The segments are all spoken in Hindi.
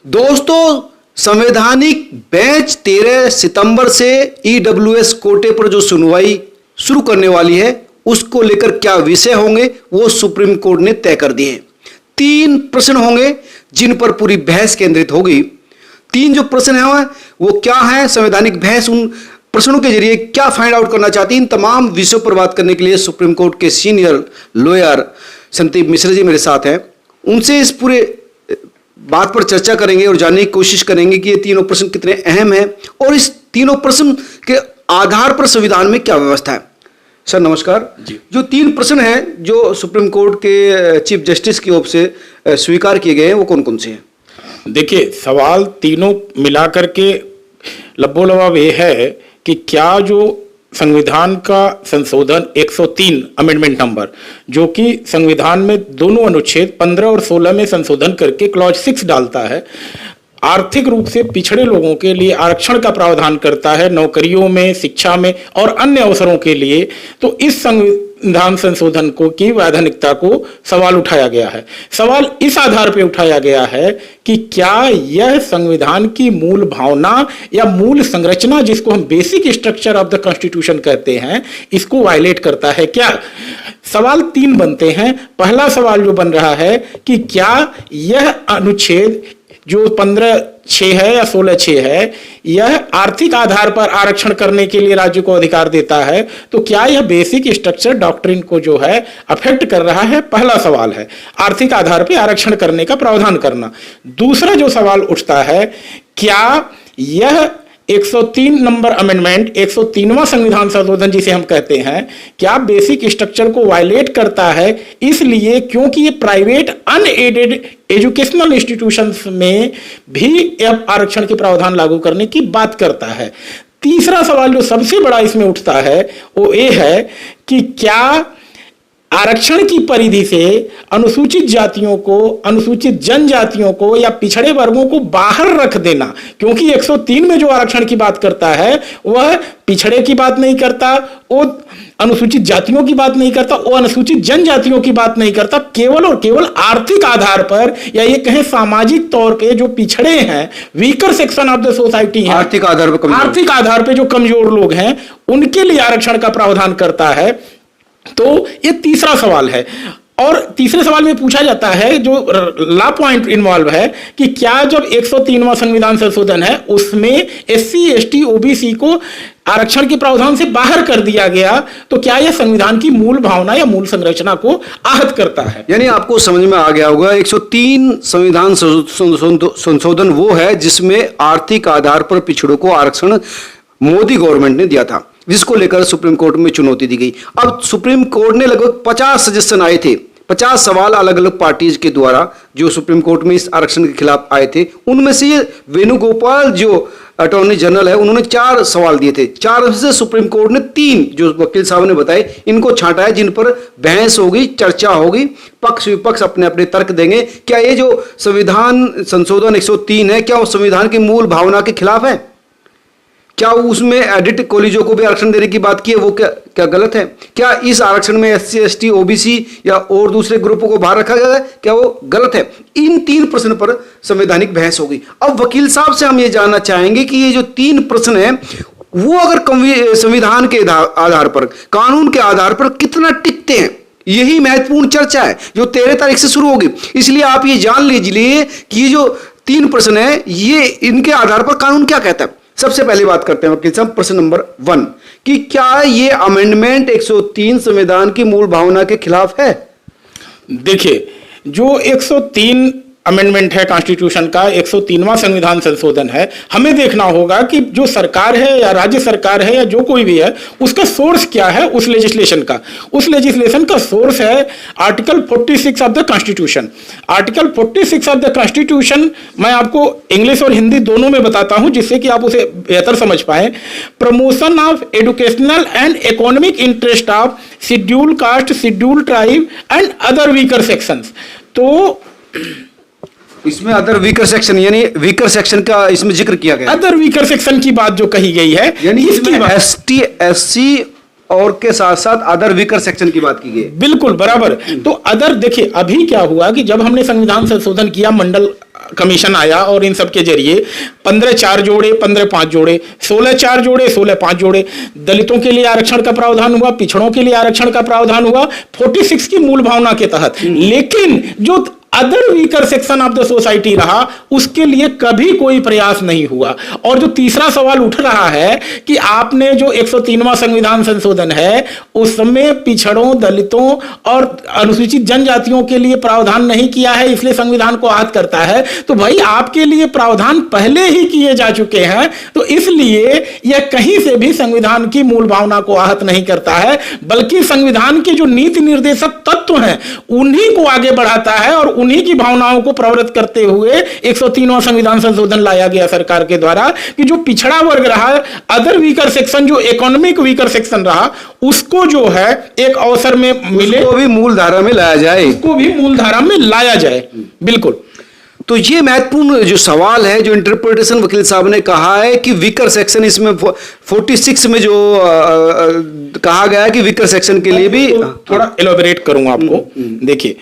दोस्तों, संवैधानिक बेंच 13 सितंबर से ईडब्ल्यूएस कोटे पर जो सुनवाई शुरू करने वाली है, उसको लेकर क्या विषय होंगे वो सुप्रीम कोर्ट ने तय कर दिए हैं। 3 प्रश्न होंगे जिन पर पूरी बहस केंद्रित होगी। 3 जो प्रश्न है वो क्या है, संवैधानिक बहस उन प्रश्नों के जरिए क्या फाइंड आउट करना चाहती है, इन तमाम विषयों पर बात करने के लिए सुप्रीम कोर्ट के सीनियर लॉयर संदीप मिश्रा जी मेरे साथ हैं। उनसे इस पूरे बात पर चर्चा करेंगे और जानने की कोशिश करेंगे कि ये तीनों प्रश्न कितने अहम हैं और इस तीनों प्रश्न के आधार पर संविधान में क्या व्यवस्था है। सर नमस्कार जी। जो 3 प्रश्न हैं जो सुप्रीम कोर्ट के चीफ जस्टिस की ओर से स्वीकार किए गए हैं वो कौन कौन से हैं? देखिए, सवाल तीनों मिलाकर के लब्बो-लबाब ये है कि क्या जो संविधान का संशोधन 103 अमेंडमेंट नंबर, जो कि संविधान में दोनों अनुच्छेद 15 और 16 में संशोधन करके क्लॉज 6 डालता है, आर्थिक रूप से पिछड़े लोगों के लिए आरक्षण का प्रावधान करता है नौकरियों में, शिक्षा में और अन्य अवसरों के लिए, तो इस संविधान संशोधन को की वैधानिकता को सवाल उठाया गया है। सवाल इस आधार पर उठाया गया है कि क्या यह संविधान की मूल भावना या मूल संरचना, जिसको हम basic structure of the constitution कहते हैं, इसको वायलेट करता है क्या। सवाल 3 बनते हैं। पहला सवाल जो बन रहा है कि क्या यह अनुच्छेद जो 15(6) है या 16(6) है, यह आर्थिक आधार पर आरक्षण करने के लिए राज्य को अधिकार देता है, तो क्या यह बेसिक स्ट्रक्चर डॉक्ट्रिन को जो है अफेक्ट कर रहा है। पहला सवाल है आर्थिक आधार पर आरक्षण करने का प्रावधान करना। दूसरा जो सवाल उठता है, क्या यह 103 नंबर अमेंडमेंट, 103वां संविधान संशोधन जिसे हम कहते हैं, क्या बेसिक स्ट्रक्चर को वायलेट करता है, इसलिए क्योंकि ये प्राइवेट अनएडेड एजुकेशनल इंस्टीट्यूशंस में भी आरक्षण के प्रावधान लागू करने की बात करता है। तीसरा सवाल जो सबसे बड़ा इसमें उठता है वो ये है कि क्या आरक्षण की परिधि से अनुसूचित जातियों को, अनुसूचित जनजातियों को या पिछड़े वर्गों को बाहर रख देना, क्योंकि 103 में जो आरक्षण की बात करता है वह पिछड़े की बात नहीं करता, वो अनुसूचित जातियों की बात नहीं करता, वो अनुसूचित जनजातियों की बात नहीं करता, केवल और केवल आर्थिक आधार पर या ये कहें सामाजिक तौर पे जो पिछड़े हैं, weaker section of the society है, आर्थिक आधार पर जो कमजोर लोग हैं, उनके लिए आरक्षण का प्रावधान करता है। तो ये तीसरा सवाल है। और तीसरे सवाल में पूछा जाता है, जो लॉ पॉइंट इन्वॉल्व है, कि क्या जब 103वां संविधान संशोधन है उसमें SC ST OBC को आरक्षण के प्रावधान से बाहर कर दिया गया, तो क्या यह संविधान की मूल भावना या मूल संरचना को आहत करता है। यानी आपको समझ में आ गया होगा 103 संविधान संशोधन वो है जिसमें आर्थिक आधार पर पिछड़ों को आरक्षण मोदी गवर्नमेंट ने दिया था, जिसको लेकर सुप्रीम कोर्ट में चुनौती दी गई। अब सुप्रीम कोर्ट ने लगभग 50 सजेशन आए थे, 50 सवाल अलग अलग पार्टीज के द्वारा जो सुप्रीम कोर्ट में इस आरक्षण के खिलाफ आए थे। उनमें से ये वेणुगोपाल जो अटॉर्नी जनरल है, उन्होंने 4 सवाल दिए थे। 4 में से सुप्रीम कोर्ट ने 3 जो वकील साहब ने बताए इनको छांटा है, जिन पर बहस होगी, चर्चा होगी, पक्ष विपक्ष अपने अपने तर्क देंगे। क्या ये जो संविधान संशोधन 103 है, क्या वो संविधान की मूल भावना के खिलाफ है? क्या उसमें एडिट कॉलेजों को भी आरक्षण देने की बात की है, वो क्या गलत है? क्या इस आरक्षण में SC ST OBC या और दूसरे ग्रुपों को बाहर रखा गया है, क्या वो गलत है? इन 3 प्रश्न पर संवैधानिक बहस होगी। अब वकील साहब से हम ये जानना चाहेंगे कि ये जो 3 प्रश्न हैं वो अगर संविधान के आधार पर, कानून के आधार पर कितना टिकते हैं, यही महत्वपूर्ण चर्चा है जो 13 तारीख से शुरू होगी। इसलिए आप ये जान लीजिए कि ये जो 3 प्रश्न है, ये इनके आधार पर कानून क्या कहता है। सबसे पहले बात करते हैं वकील साहब, प्रश्न नंबर 1 कि क्या ये अमेंडमेंट 103 संविधान की मूल भावना के खिलाफ है? देखिए, जो 103 अमेंडमेंट है कॉन्स्टिट्यूशन का, 103वां संविधान संशोधन है, हमें देखना होगा कि जो सरकार है या राज्य सरकार है या जो कोई भी है, उसका सोर्स क्या है उस लेजिस्लेशन का। उस लेजिस्लेशन का सोर्स है article 46 of the constitution. Article 46 of the constitution मैं आपको इंग्लिश और हिंदी दोनों में बताता हूं जिससे कि आप उसे बेहतर समझ पाए। Promotion of educational and economic interest of schedule caste, schedule tribe and other weaker sections. तो इसमें अदर वीकर सेक्शन, यानी वीकर सेक्शन का इसमें जिक्र किया गया, अदर वीकर सेक्शन की बात जो कही गई है, यानी इसमें ST SC और के साथ साथ अदर वीकर सेक्शन की बात की गई। बिल्कुल बराबर। तो अदर, देखिए अभी क्या हुआ कि जब हमने संविधान संशोधन किया मंडल कमीशन आया और इन सब के जरिए 15-4 जोड़े, 15-5 जोड़े, 16-4 जोड़े, 16-5 जोड़े दलितों के लिए आरक्षण का प्रावधान हुआ, पिछड़ों के लिए आरक्षण का प्रावधान हुआ 46 की मूल भावना के तहत। लेकिन जो other weaker section of the society रहा उसके लिए कभी कोई प्रयास नहीं हुआ। और जो तीसरा सवाल उठ रहा है कि आपने जो 103वां संविधान संशोधन है उसमें पिछड़ों, दलितों और अनुसूचित जनजातियों के लिए प्रावधान नहीं किया है इसलिए संविधान को आहत करता है, तो भाई आपके लिए प्रावधान पहले ही किए जा चुके हैं, तो इसलिए यह कहीं से भी संविधान की मूल भावना को आहत नहीं करता है, बल्कि संविधान के जो नीति निर्देशक तत्व हैं उन्हीं को आगे बढ़ाता है और उन्हीं की भावनाओं को प्रवृत्त करते हुए 103वां संविधान संशोधन लाया गया सरकार के द्वारा कि जो पिछड़ा वर्ग रहा, अदर वीकर सेक्शन, जो इकोनॉमिक वीकर सेक्शन रहा, उसको जो है एक अवसर में मिले, उसको भी मूल धारा में लाया जाए, उसको भी मूल धारा में लाया जाए। बिल्कुल। तो ये महत्वपूर्ण जो सवाल है, जो इंटरप्रिटेशन वकील साहब ने कहा है कि वीकर सेक्शन, इसमें 46 में जो कहा गया है कि वीकर सेक्शन के लिए भी थोड़ा एलोबरेट करूंगा आपको। देखिए,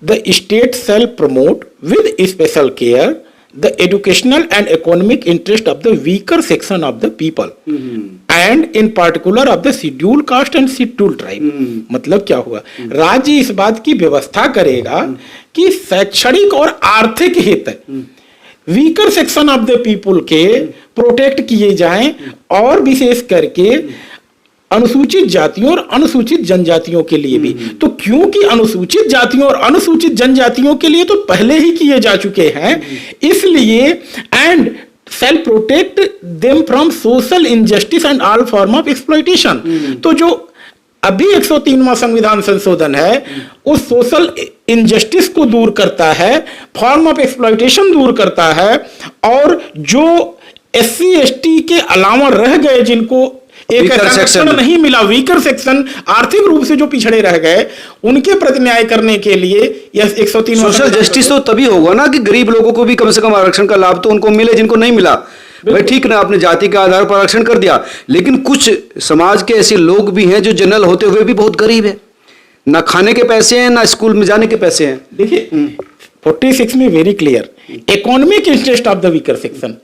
the state shall promote with special care the educational and economic interest of the weaker section of the people and in particular of the scheduled caste and scheduled tribe। मतलब क्या हुआ, राज्य इस बात की व्यवस्था करेगा कि शैक्षणिक और आर्थिक हित weaker section of the people के प्रोटेक्ट किए जाएं और विशेष करके अनुसूचित जातियों और अनुसूचित जनजातियों के लिए भी। तो क्योंकि अनुसूचित जातियों और अनुसूचित जनजातियों के लिए तो पहले ही किए जा चुके हैं, इसलिए and shall protect them from social injustice and all form of exploitation। तो जो अभी 103वां संविधान संशोधन है उस सोशल इनजस्टिस को दूर करता है, फॉर्म ऑफ एक्सप्लॉयटेशन दूर करता है, और जो SC ST के अलावा रह गए जिनको एक सेक्शन नहीं मिला, वीकर सेक्शन, आर्थिक रूप से जो पिछड़े रह गए, उनके प्रति न्याय करने के लिए यह 103 सोशल जस्टिस तो तभी होगा ना कि गरीब लोगों को भी कम से कम आरक्षण का लाभ तो उनको मिले जिनको नहीं मिला। भाई ठीक ना, आपने जाति के आधार पर आरक्षण कर दिया, लेकिन कुछ समाज के ऐसे लोग भी हैं जो जनरल होते हुए भी बहुत गरीब है, ना खाने के पैसे हैं ना स्कूल में जाने के पैसे हैं। देखिए 46 में very clear, economic interest of the weaker section,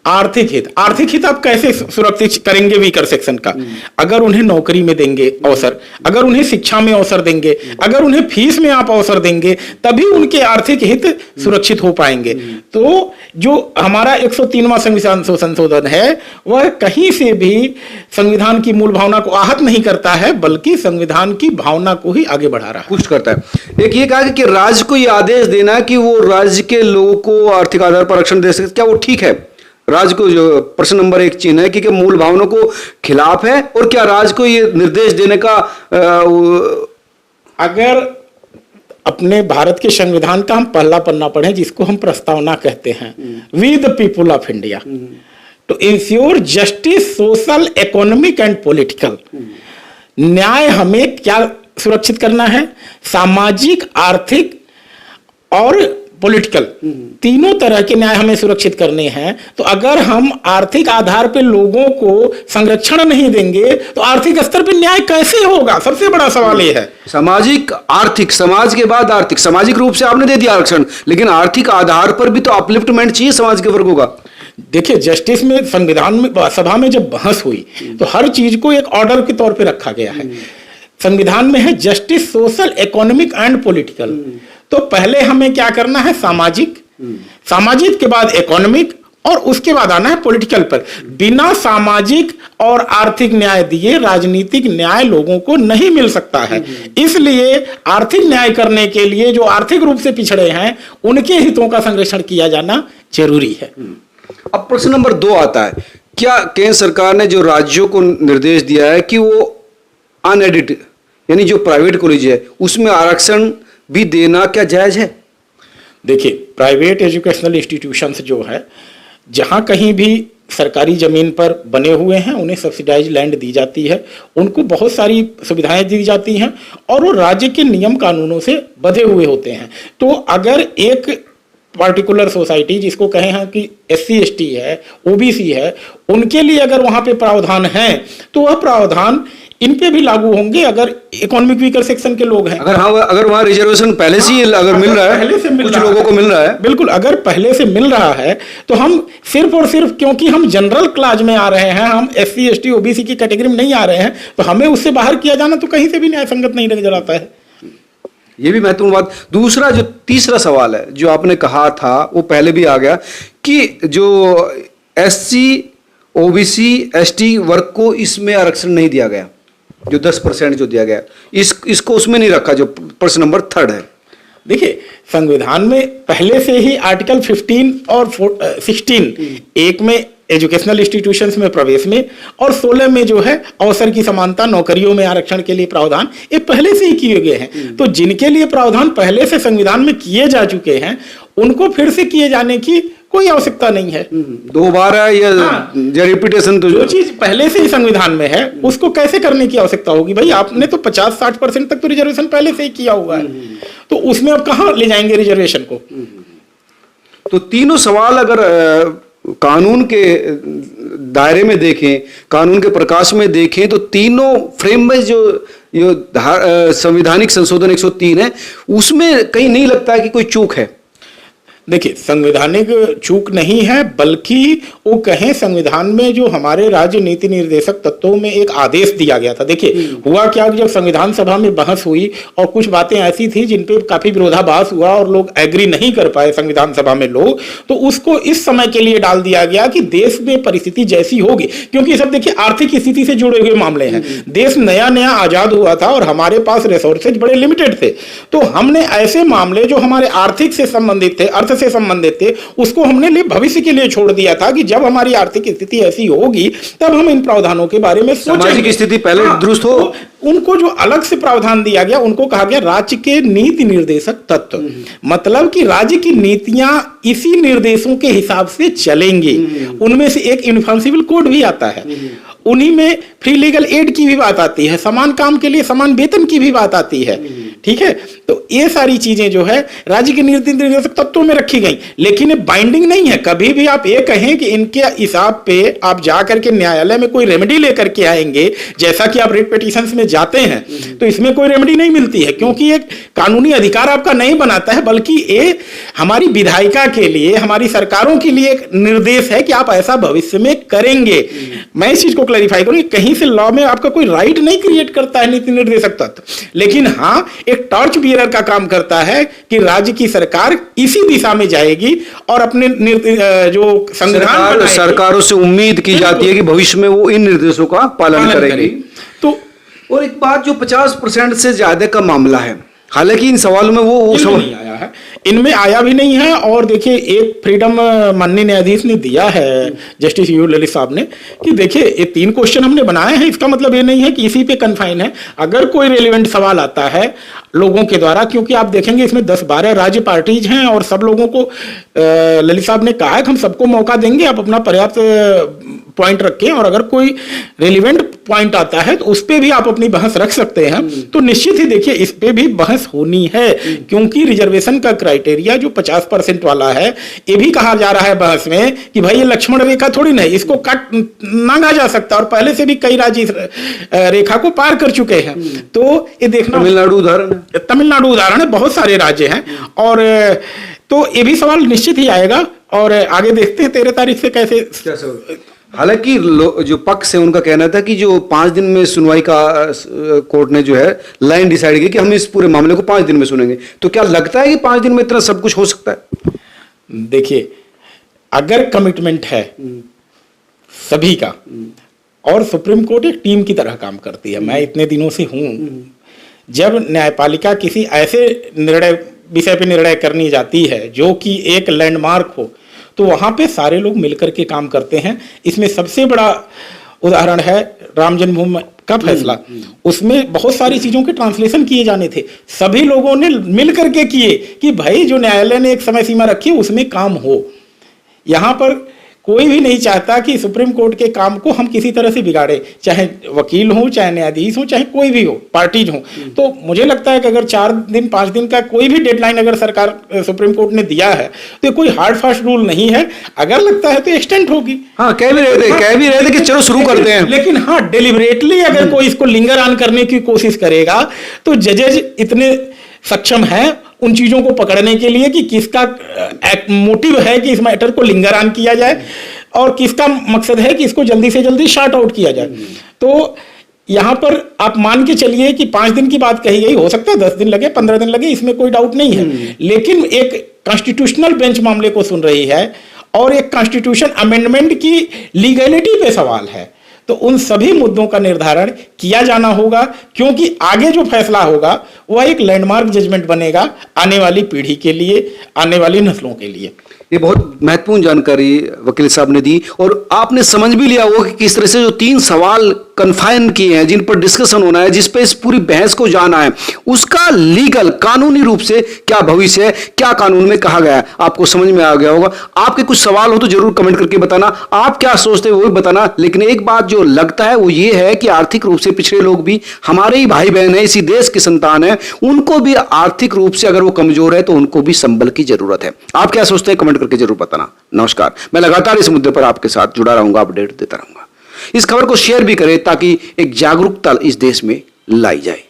आर्थिक हित। आर्थिक हित आप कैसे सुरक्षित करेंगे वीकर सेक्शन का? अगर उन्हें नौकरी में देंगे अवसर, अगर उन्हें शिक्षा में अवसर देंगे, अगर उन्हें फीस में आप अवसर देंगे, तभी उनके आर्थिक हित सुरक्षित हो पाएंगे। तो जो हमारा 103वां संविधान संशोधन है वह कहीं से भी संविधान की मूल भावना को आहत नहीं करता है, बल्कि संविधान की भावना को ही आगे बढ़ा रहा है, पुष्ट करता है। एक ये कहा कि राज्य को यह आदेश देना कि वो राज्य के लोगों को आर्थिक आधार पर आरक्षण दे सकते, क्या वो ठीक है? राज्य को जो प्रश्न नंबर 1 चिन्ह है कि मूल भावना को खिलाफ है, और क्या राज्य को ये निर्देश देने का अगर अपने भारत के संविधान का हम पहला पन्ना पढ़ें जिसको हम प्रस्तावना कहते हैं, we the people of India to ensure justice social economic and political. न्याय हमें क्या सुरक्षित करना है? सामाजिक, आर्थिक और पॉलिटिकल, तीनों तरह के न्याय हमें सुरक्षित करने हैं। तो अगर हम आर्थिक आधार पर लोगों को संरक्षण नहीं देंगे तो आर्थिक स्तर पर न्याय कैसे होगा? सबसे बड़ा सवाल यह है। सामाजिक, आर्थिक, समाज के बाद आर्थिक। सामाजिक रूप से आपने दे दिया आरक्षण, लेकिन आर्थिक आधार पर भी तो अपलिफ्टमेंट चाहिए समाज के वर्गों का। देखिए, जस्टिस में, संविधान में, सभा में जब बहस हुई तो हर चीज को एक ऑर्डर के तौर पे रखा गया है। संविधान में है justice social economic and political. तो पहले हमें क्या करना है? सामाजिक, सामाजिक के बाद इकोनॉमिक, और उसके बाद आना है पॉलिटिकल पर। बिना सामाजिक और आर्थिक न्याय दिए राजनीतिक न्याय लोगों को नहीं मिल सकता है। इसलिए आर्थिक न्याय करने के लिए जो आर्थिक रूप से पिछड़े हैं उनके हितों का संरक्षण किया जाना जरूरी है। अब प्रश्न नंबर 2 आता है, क्या केंद्र सरकार ने जो राज्यों को निर्देश दिया है कि वो अनएडिट यानी जो प्राइवेट कॉलेज है उसमें आरक्षण भी देना, क्या जायज है? देखिए, प्राइवेट एजुकेशनल इंस्टीट्यूशंस जो है, जहां कहीं भी सरकारी जमीन पर बने हुए हैं उन्हें सब्सिडाइज लैंड दी जाती है, उनको बहुत सारी सुविधाएं दी जाती हैं और वो राज्य के नियम कानूनों से बंधे हुए होते हैं। तो अगर एक पार्टिकुलर सोसाइटी जिसको कहे हैं कि SC ST है, OBC है, उनके लिए अगर वहां पे प्रावधान है तो वह प्रावधान इन पे भी लागू होंगे अगर इकोनॉमिक वीकर सेक्शन के लोग हैं। अगर वहाँ रिजर्वेशन पहले से ही अगर मिल रहा है, पहले से मिल कुछ रहा लोगों को मिल रहा है, बिल्कुल, अगर पहले से मिल रहा है तो हम सिर्फ और सिर्फ क्योंकि हम जनरल क्लास में आ रहे हैं, हम SC ST OBC की कैटेगरी में नहीं आ रहे हैं, तो हमें उससे बाहर किया जाना तो कहीं से भी न्याय संगत नहीं नजर आता है। ये भी महत्वपूर्ण बात। दूसरा जो तीसरा सवाल है जो आपने कहा था वो पहले भी आ गया कि जो SC OBC ST वर्ग को इसमें आरक्षण नहीं दिया गया, जो 10% जो दिया गया, इसको उसमें नहीं रखा, जो प्रश्न नंबर 3 है। देखिए, संविधान में पहले से ही आर्टिकल 15 और 16, एक में एजुकेशनल इंस्टीट्यूशंस में प्रवेश में और 16 में जो है अवसर की समानता, नौकरियों में आरक्षण के लिए प्रावधान, ये पहले से ही किए गए हैं। तो जिनके लिए प्रावधान पहले से संविधान में किए जा चुके हैं उनको फिर से किए जाने की कोई आवश्यकता नहीं है। दोबारा या रिपीटेशन, तो जो चीज पहले से ही संविधान में है उसको कैसे करने की आवश्यकता होगी? भाई आपने तो 50-60% तक तो रिजर्वेशन पहले से ही किया हुआ है, तो उसमें अब कहां ले जाएंगे रिजर्वेशन को? तो तीनों सवाल अगर कानून के दायरे में देखें, कानून के प्रकाश में देखें, तो तीनों फ्रेम में जो संवैधानिक संशोधन 103 है उसमें कहीं नहीं लगता है कि कोई चूक है। देखिए, संवैधानिक चूक नहीं है, बल्कि वो कहें संविधान में जो हमारे राज्य नीति निर्देशक तत्वों में एक आदेश दिया गया था। देखिए, हुआ क्या, जब संविधान सभा में बहस हुई और कुछ बातें ऐसी थी जिन पे काफी विरोधाभास हुआ और लोग एग्री नहीं कर पाए संविधान सभा में लोग, तो उसको इस समय के लिए डाल दिया गया कि देश में परिस्थिति जैसी होगी, क्योंकि सब देखिए आर्थिक स्थिति से जुड़े हुए मामले हैं। देश नया नया आजाद हुआ था और हमारे पास रिसोर्सेज बड़े लिमिटेड थे, तो हमने ऐसे मामले जो हमारे आर्थिक से संबंधित थे, अर्थ से संबंधित थे, उसको हमने भविष्य के लिए छोड़ दिया था कि जब हमारी आर्थिक स्थिति ऐसी होगी तब हम इन प्रावधानों के बारे में सोचेंगे। सामाजिक स्थिति पहले दुरुस्त हो। तो उनको जो अलग से प्रावधान दिया गया उनको कहा गया राज्य के नीति निर्देशक तत्व, मतलब कि राज्य की नीतियां इसी निर्देशों के हिसाब से चलेंगी। उनमें से एक यूनिफॉर्म सिविल कोड भी आता है, उन्हीं में फ्री लीगल एड की भी बात आती है, समान काम के लिए समान वेतन की भी बात आती है। ठीक है, तो ये सारी चीजें जो है राज्य के नीति निर्देशक तत्वों में रखी गई, लेकिन ये बाइंडिंग नहीं है। कभी भी आप ये कहें कि इनके हिसाब पे आप जाकर के न्यायालय में कोई रेमेडी लेकर के आएंगे, जैसा कि आप रिट पिटीशंस में जाते हैं, तो इसमें कोई रेमेडी नहीं मिलती है, क्योंकि एक कानूनी अधिकार आपका नहीं बनाता है, बल्कि ये हमारी विधायिका के लिए, हमारी सरकारों के लिए एक निर्देश है कि आप ऐसा भविष्य में करेंगे। मैं इस चीज को क्लैरिफाई करूं, कहीं से लॉ में आपका कोई राइट नहीं क्रिएट करता है नीति निर्देशक तत्व, लेकिन हाँ एक टॉर्च बियरर का काम करता है कि राज्य की सरकार इसी दिशा में जाएगी और अपने जो संविधान सरकारों से उम्मीद की जाती है कि भविष्य में वो इन निर्देशों का पालन करेगी। तो और एक बात, जो 50% से ज्यादा का मामला है, हालांकि इन सवालों में वो नहीं आया है, इनमें आया भी नहीं है। और देखिए, एक फ्रीडम माननीय न्यायाधीश ने दिया है, जस्टिस यू ललित साहब ने, कि देखिए ये 3 क्वेश्चन हमने बनाए हैं, इसका मतलब ये नहीं है कि इसी पे कन्फाइन है। अगर कोई रेलिवेंट सवाल आता है लोगों के द्वारा, क्योंकि आप देखेंगे इसमें 10-12 राज्य पार्टीज हैं और सब लोगों को ललित साहब ने कहा है कि हम सबको मौका देंगे, आप अपना पर्याप्त पॉइंट रखें और अगर कोई रेलिवेंट पॉइंट आता है तो उस पे भी आप अपनी बहस रख सकते हैं। तो निश्चित ही देखिए इस पे भी बहस होनी है, क्योंकि रिजर्वेशन का क्राइटेरिया जो 50% वाला है, ये भी कहा जा रहा है बहस में कि भाई ये लक्ष्मण रेखा थोड़ी नहीं, इसको काट मांगा जा सकता, और पहले से भी कई राज्य इस रेखा को पार कर चुके हैं। तो ये देखना, तमिलनाडु उदाहरण है, बहुत सारे राज्य हैं, और तो ये भी सवाल निश्चित ही आएगा और आगे देखते हैं 13 तारीख से कैसे। हालांकि जो पक्ष है उनका कहना था कि जो 5 दिन में सुनवाई का कोर्ट ने जो है लाइन डिसाइड की कि हम इस पूरे मामले को 5 दिन में सुनेंगे, तो क्या लगता है कि 5 दिन में इतना सब कुछ हो सकता है? देखिए, अगर कमिटमेंट है सभी का, और सुप्रीम कोर्ट एक टीम की तरह काम करती है, मैं इतने दिनों से हूं, जब न्यायपालिका किसी ऐसे विषय पे निर्णय करनी जाती है जो कि एक लैंडमार्क हो, तो वहां पे सारे लोग मिलकर के काम करते हैं। इसमें सबसे बड़ा उदाहरण है राम जन्मभूमि का फैसला, उसमें बहुत सारी चीजों के ट्रांसलेशन किए जाने थे, सभी लोगों ने मिलकर के किए कि भाई जो न्यायालय ने एक समय सीमा रखी उसमें काम हो। यहाँ पर कोई भी नहीं चाहता कि सुप्रीम कोर्ट के काम को हम किसी तरह से बिगाड़े, चाहे वकील हो, चाहे न्यायाधीश हो, चाहे कोई भी हो, पार्टीज हो। तो मुझे लगता है कि अगर 4 दिन 5 दिन का कोई भी डेडलाइन अगर सरकार सुप्रीम कोर्ट ने दिया है तो ये कोई हार्ड फास्ट रूल नहीं है। अगर लगता है तो एक्सटेंड होगी। हाँ, कह भी रहे थे कि चलो शुरू करते हैं, लेकिन हाँ, डेलिबरेटली अगर कोई इसको लिंगर ऑन करने की कोशिश करेगा तो जजेज इतने सक्षम हैं उन चीजों को पकड़ने के लिए कि किसका मोटिव है कि इस मैटर को लिंगर ऑन किया जाए और किसका मकसद है कि इसको जल्दी से जल्दी शॉर्ट आउट किया जाए। तो यहां पर आप मान के चलिए कि 5 दिन की बात कही गई, हो सकता है 10 दिन लगे, 15 दिन लगे, इसमें कोई डाउट नहीं है। लेकिन एक कॉन्स्टिट्यूशनल बेंच मामले को सुन रही है और एक कॉन्स्टिट्यूशन अमेंडमेंट की लीगैलिटी पे सवाल है, तो उन सभी मुद्दों का निर्धारण किया जाना होगा, क्योंकि आगे जो फैसला होगा वह एक लैंडमार्क जजमेंट बनेगा आने वाली पीढ़ी के लिए, आने वाली नस्लों के लिए। ये बहुत महत्वपूर्ण जानकारी वकील साहब ने दी और आपने समझ भी लिया होगा कि किस तरह से जो 3 सवाल कन्फाइन किए हैं जिन पर डिस्कशन होना है, जिस पे इस पूरी बहस को जाना है, उसका लीगल कानूनी रूप से क्या भविष्य है, क्या कानून में कहा गया है, आपको समझ में आ गया होगा। आपके कुछ सवाल हो तो जरूर कमेंट करके बताना, आप क्या सोचते हैं वो भी बताना। लेकिन एक बात जो लगता है वो ये है कि आर्थिक रूप से पिछड़े लोग भी हमारे ही भाई बहन है, इसी देश की संतान है, उनको भी आर्थिक रूप से अगर वो कमजोर है तो उनको भी संबल की जरूरत है। आप क्या सोचते हैं कमेंट करके जरूर बताना। नमस्कार, मैं लगातार इस मुद्दे पर आपके साथ जुड़ा रहूंगा, अपडेट देता रहूंगा। इस खबर को शेयर भी करें ताकि एक जागरूकता इस देश में लाई जाए।